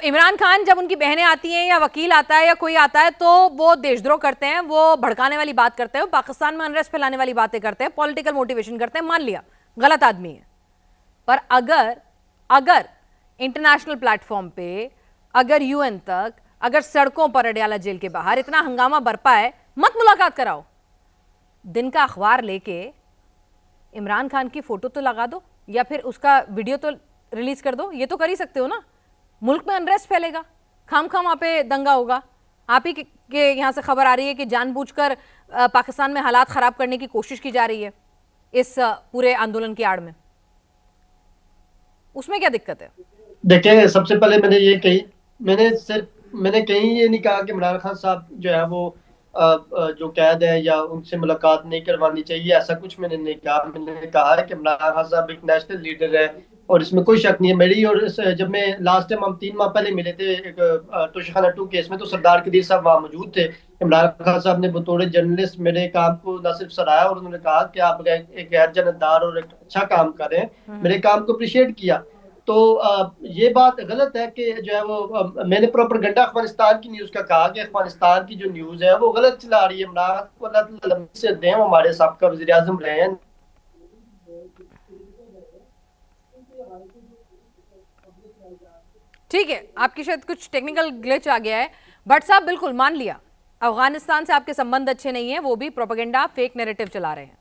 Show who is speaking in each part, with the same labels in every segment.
Speaker 1: इमरान खान जब उनकी बहनें आती हैं या वकील आता है या कोई आता है तो वो देशद्रोह करते हैं, वो भड़काने वाली बात करते हैं, पाकिस्तान में अनरेस्ट फैलाने वाली बातें करते हैं, पॉलिटिकल मोटिवेशन करते हैं, मान लिया गलत आदमी है। पर अगर अगर इंटरनेशनल प्लेटफॉर्म पे, अगर यूएन तक, अगर सड़कों पर अडयाला जेल के बाहर इतना हंगामा बरपा है, मत मुलाकात कराओ। दिन का अखबार लेके इमरान खान की फोटो तो लगा दो या फिर उसका वीडियो तो रिलीज कर दो, ये तो कर ही सकते हो ना। मुल्क में अनरेस्ट फैलेगा, खाम वहां पे दंगा होगा। आप ही के यहाँ से खबर आ रही है कि जानबूझकर पाकिस्तान में हालात खराब करने की कोशिश की जा रही है इस पूरे आंदोलन की आड़ में। उसमें क्या दिक्कत है?
Speaker 2: देखिए, सबसे पहले मैंने कहीं ये नहीं कहा कि इमरान खान साहब जो है वो जो कैद है या उनसे मुलाकात नहीं करवानी चाहिए, ऐसा कुछ मैंने नहीं कहा। मैंने कहा है कि इमरान खान साहब एक नेशनल लीडर है और इसमें कोई शक नहीं है। मेरी और जब मैं लास्ट टाइम हम 3 माह पहले मिले थे एक तोशाखाना 2 केस में, तो सरदार कदीर साहब वहाँ मौजूद थे। इमरान खान साहब ने बतौर जर्नलिस्ट मेरे काम को न सिर्फ सराहा और उन्होंने कहा कि आप एक गैर जानबदार और एक अच्छा काम कर रहे हैं, मेरे काम को अप्रिशिएट किया। तो ये बात गलत है कि जो है वो मैंने प्रोपेगेंडा अफगानिस्तान की न्यूज का कहा कि अफगानिस्तान की जो न्यूज है वो गलत चला रही है। इमरान को अल्लाह ताला लंबी से दें, वो हमारे साबका वज़ीर आज़म रहे हैं।
Speaker 1: ठीक है, आपकी शायद कुछ टेक्निकल ग्लिच आ गया है। बट साहब बिल्कुल मान लिया अफगानिस्तान से आपके संबंध अच्छे नहीं है, वो भी प्रोपेगेंडा फेक नैरेटिव चला रहे हैं।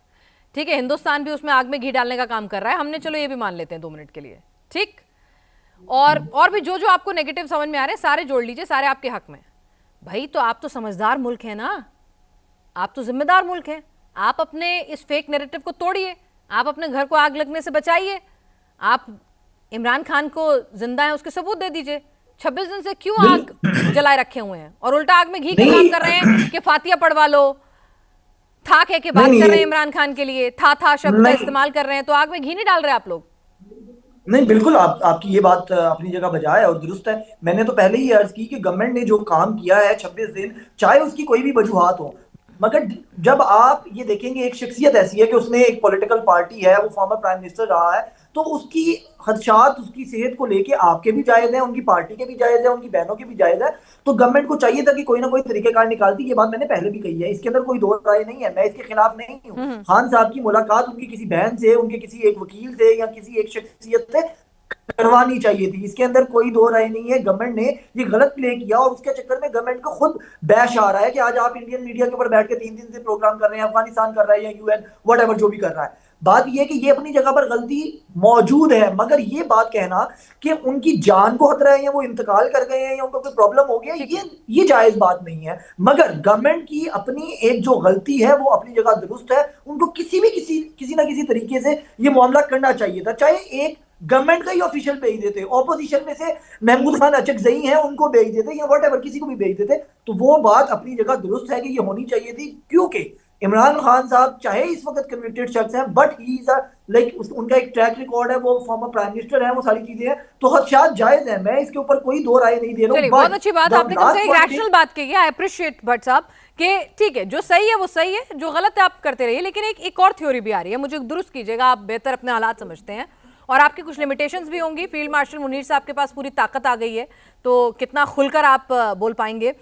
Speaker 1: ठीक है, हिंदुस्तान भी उसमें आग में घी डालने का काम कर रहा है, हमने चलो ये भी मान लेते हैं 2 मिनट के लिए। ठीक, और भी जो जो आपको नेगेटिव समझ में आ रहे हैं सारे जोड़ लीजिए, सारे आपके हक में। भाई तो आप तो समझदार मुल्क है ना, आप तो जिम्मेदार मुल्क है। आप अपने इस फेक नैरेटिव को तोड़िए, आप अपने घर को आग लगने से बचाइए, आप इमरान खान को जिंदा है उसके सबूत दे दीजिए। 26 दिन से क्यों
Speaker 3: बिल
Speaker 1: आग जलाए रखे हुए हैं और उल्टा आग में घी का काम
Speaker 3: नहीं
Speaker 1: कर रहे हैं कि फातिया पढ़वा लो। था कह के
Speaker 3: नहीं
Speaker 1: बात कर रहे
Speaker 3: नहीं
Speaker 1: हैं इमरान खान के लिए, था शब्द का
Speaker 3: नहीं
Speaker 1: इस्तेमाल कर रहे हैं, तो आग में घी नहीं डाल रहे आप लोग।
Speaker 3: नहीं, बिल्कुल आपकी ये बात अपनी जगह बजाय है और दुरुस्त है। मैंने तो पहले ही अर्ज की कि गवर्नमेंट ने जो काम किया है 26 दिन, चाहे उसकी कोई भी वजूहात हो, मगर जब आप ये देखेंगे एक शख्सियत ऐसी है कि उसने एक पॉलिटिकल पार्टी है, वो फॉर्मर प्राइम मिनिस्टर रहा है, तो उसकी खदशात उसकी सेहत को लेके आपके भी जायज है, उनकी पार्टी के भी जायज है, उनकी बहनों के भी जायज है। तो गवर्नमेंट को चाहिए था कि कोई ना कोई तरीकेकार निकालती। ये बात मैंने पहले भी कही है, इसके अंदर कोई दो राय नहीं है, मैं इसके खिलाफ नहीं हूँ। खान साहब की मुलाकात उनकी किसी बहन से, उनके किसी एक वकील से या किसी एक शख्सियत से करवानी चाहिए थी, इसके अंदर कोई दो राय नहीं है। गवर्नमेंट ने ये गलत प्ले किया और उसके चक्कर में गवर्नमेंट को खुद बैश आ रहा है कि आज आप इंडियन मीडिया के ऊपर बैठ के 3 दिन से प्रोग्राम कर रहे हैं, अफगानिस्तान कर रहा है या यूएन वट जो भी कर रहा है। बात यह है कि ये अपनी जगह पर गलती मौजूद है, मगर ये बात कहना कि उनकी जान को खतरा है या वो इंतकाल कर गए हैं या उनको कोई प्रॉब्लम हो गया, ये जायज बात नहीं है। मगर गवर्नमेंट की अपनी एक जो गलती है वो अपनी जगह दुरुस्त है। उनको किसी ना किसी तरीके से ये मामला करना चाहिए था, चाहे एक गवर्नमेंट का ही ऑफिशियल भेज देते, ऑपोजिशन में से महमूद खान अचकजई हैं उनको भेज देते या वट किसी को भी भेज देते, तो वो बात अपनी जगह दुरुस्त है कि ये होनी चाहिए थी। क्योंकि इमरान खान साहब चाहे इस वक्त कन्विक्टेड शख्स हैं, बट ही इज लाइक उनका एक ट्रैक रिकॉर्ड है, वो फॉर्मर प्राइम मिनिस्टर है, वो सारी चीजें हैं, तो खदशात जायज है। मैं इसके ऊपर कोई दो राय नहीं दे रहा हूँ।
Speaker 1: बहुत अच्छी बात आपने कम से एक रैशनल बात कही है, आई अप्रिशिएट भट्ट साहब कि ठीक है, जो सही है वो सही है, जो गलत है आप करते रहिए। लेकिन एक और थ्योरी भी आ रही है, मुझे दुरुस्त कीजिएगा, आप बेहतर अपने हालात समझते हैं और आपकी कुछ लिमिटेशंस भी होंगी। फील्ड मार्शल मुनीर साहब के पास पूरी ताकत आ गई है, तो कितना खुलकर आप बोल पाएंगे।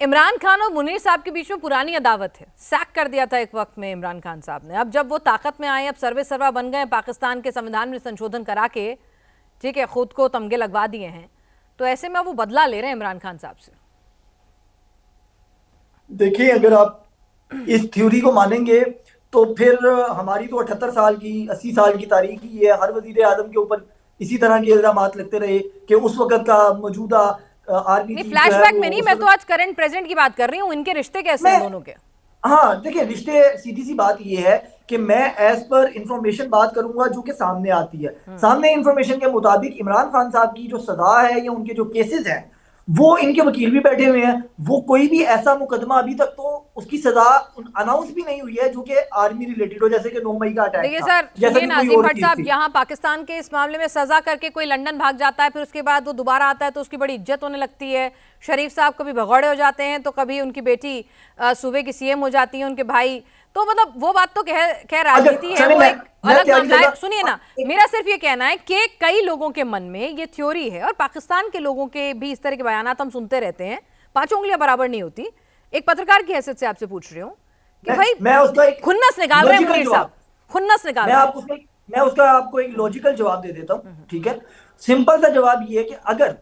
Speaker 1: इमरान खान और मुनीर साहब के बीच में पुरानी अदावत है, सैक कर दिया था एक वक्त में इमरान खान साहब ने। अब जब वो ताकत में आए, अब सर्वे सर्वा बन गए, पाकिस्तान के संविधान में संशोधन करा के, ठीक है, खुद को तमगे लगवा दिए हैं, तो ऐसे में वो बदला ले रहे हैं इमरान खान साहब से।
Speaker 3: देखिए, अगर आप इस थ्योरी को मानेंगे तो फिर हमारी तो 78 साल की 80 साल की तारीख ही है। हर वजीर आजम के ऊपर इसी तरह के इल्जाम लगते रहे कि उस वक्त का मौजूदा आर्मी
Speaker 1: नहीं,
Speaker 3: चीफ जो है
Speaker 1: फ्लैशबैक में
Speaker 3: वो
Speaker 1: नहीं, मैं तो आज करंट प्रेजेंट की बात कर रही हूँ। इनके रिश्ते कैसे हैं दोनों के?
Speaker 3: हाँ, देखिए, रिश्ते सीधी सी बात ये है कि मैं एज पर इंफॉर्मेशन बात करूंगा जो कि सामने आती है। सामने इंफॉर्मेशन के मुताबिक इमरान खान साहब की जो सजा है या उनके जो केसेस हैं, वो इनके वकील भी बैठे हुए हैं, वो कोई भी ऐसा मुकदमा अभी तक तो उसकी सजा अनाउंस भी नहीं हुई है, जो कि आर्मी रिलेटेड हो, जैसे कि 9 मई का अटैक
Speaker 1: देखिए
Speaker 3: था,
Speaker 1: सर,
Speaker 3: जैसा
Speaker 1: सुनिए
Speaker 3: कि
Speaker 1: ना
Speaker 3: कोई
Speaker 1: अजीम
Speaker 3: और
Speaker 1: भट्ट
Speaker 3: चीज
Speaker 1: साहब,
Speaker 3: थी।
Speaker 1: यहाँ पाकिस्तान के इस मामले में सजा करके कोई लंदन भाग जाता है, फिर उसके बाद वो दोबारा आता है तो उसकी बड़ी इज्जत होने लगती है। शरीफ साहब कभी भगौड़े हो जाते हैं तो कभी उनकी बेटी सूबे की सीएम हो जाती है, उनके भाई। तो मतलब वो बात तो खैर
Speaker 3: अगर
Speaker 1: राजनीति है,
Speaker 3: चले
Speaker 1: वो एक
Speaker 3: मैं
Speaker 1: अलग
Speaker 3: तैयारी
Speaker 1: मामला है।
Speaker 3: जगह
Speaker 1: सुनिए ना, मेरा सिर्फ ये कहना है कि कई लोगों के मन में ये थ्योरी है, और पाकिस्तान के लोगों के भी इस तरह के बयानात हम सुनते रहते हैं, पांचों उंगलियां बराबर नहीं होती। एक पत्रकार की हैसियत से आपसे पूछ रही हूँ कि भाई
Speaker 3: मैं उसका एक
Speaker 1: खुन्नस निकाल रहे हैं
Speaker 3: लॉजिकल
Speaker 1: मुनीर
Speaker 3: जवाब
Speaker 1: साहब, खुन्नस निकाल
Speaker 3: मैं
Speaker 1: रहे हैं।
Speaker 3: आपको उसका मैं उसका आपको एक लॉजिकल जवाब दे देता हूँ, ठीक है। सिंपल सा जवाब ये है कि अगर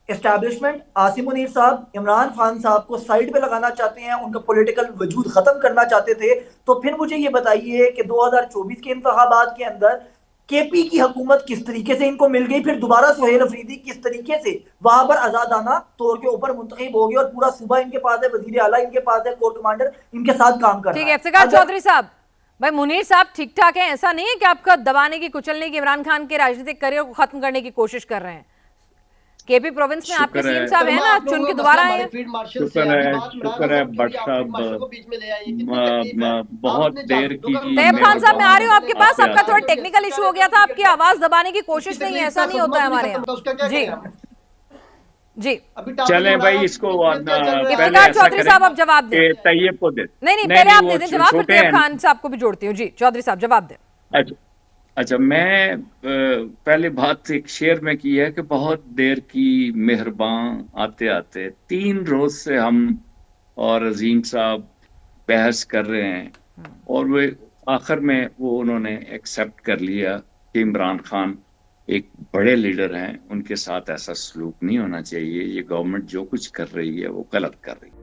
Speaker 3: एस्टैब्लिशमेंट आसिम मुनीर साहब इमरान खान साहब को साइड पे लगाना चाहते हैं, उनका पॉलिटिकल वजूद खत्म करना चाहते थे, तो फिर मुझे ये बताइए कि 2024 के इंतखाबात के अंदर केपी की हुकूमत किस तरीके से इनको मिल गई, फिर दोबारा सुहेल अफरीदी किस तरीके से वहां पर आजादाना तौर के ऊपर मुंतखब हो गए, और पूरा सूबा इनके पास है, वजीर आला इनके पास है, कोर कमांडर इनके साथ काम कर
Speaker 1: ठीक
Speaker 3: रहा
Speaker 1: है
Speaker 3: है।
Speaker 1: इफ्तिकार
Speaker 3: अगर
Speaker 1: चौधरी साहब, भाई मुनीर साहब ठीक ठाक है, ऐसा नहीं है कि आपका दबाने की कुचलने की, इमरान खान के राजनीतिक करियर को खत्म करने की कोशिश कर रहे हैं। केपी प्रोविंस में आपके
Speaker 4: शुक्र
Speaker 1: सीएम
Speaker 4: है,
Speaker 1: साहब है ना, चुन के दोबारा आए हैं।
Speaker 2: फील्ड मार्शल से
Speaker 4: शुक्र
Speaker 2: अभी
Speaker 4: है,
Speaker 2: बात इमरान
Speaker 4: शुक्र
Speaker 2: खान
Speaker 4: है
Speaker 2: साहब की हो
Speaker 4: भट्ट
Speaker 2: रही है, आप फील्ड मार्शल को
Speaker 4: साहब।
Speaker 2: बीच में ले आए, ये कितनी तकलीफ है। आप
Speaker 4: बहुत
Speaker 2: इतने
Speaker 4: देर
Speaker 2: जानते हो
Speaker 4: की
Speaker 1: तैयब खान साहब, मैं आ रही हूँ आपके पास,
Speaker 4: आते
Speaker 1: आपका थोड़ा
Speaker 4: आते।
Speaker 1: टेक्निकल इशू हो गया था, आपकी आवाज दबाने की कोशिश नहीं है, ऐसा नहीं होता है हमारे यहाँ। जी जी,
Speaker 2: अभी टॉपिक
Speaker 4: चले
Speaker 2: इमरान
Speaker 4: भाई,
Speaker 2: खान
Speaker 4: इसको
Speaker 2: की क्या चल रहा है?
Speaker 4: पहले
Speaker 1: इफ्तिकार
Speaker 4: ऐसा
Speaker 1: चौधरी
Speaker 4: करें
Speaker 1: साहब आप जवाब दें।
Speaker 4: कि तैयब को दे।
Speaker 1: नहीं पहले आप
Speaker 4: वो
Speaker 1: दे दें जवाब, फिर
Speaker 4: छोटे
Speaker 1: तैयब
Speaker 4: हैं।
Speaker 1: खान साहब को भी जोड़ती हूँ। जी चौधरी साहब जवाब दें।
Speaker 4: अच्छा अच्छा, मैं पहले बात एक शेर में की है कि बहुत देर की मेहरबान आते आते, 3 रोज से हम और अजीम साहब बहस कर रहे हैं, और वे आखिर में वो उन्होंने एक्सेप्ट कर लिया कि इमरान खान एक बड़े लीडर हैं, उनके साथ ऐसा सलूक नहीं होना चाहिए, ये गवर्नमेंट जो कुछ कर रही है वो गलत कर रही है।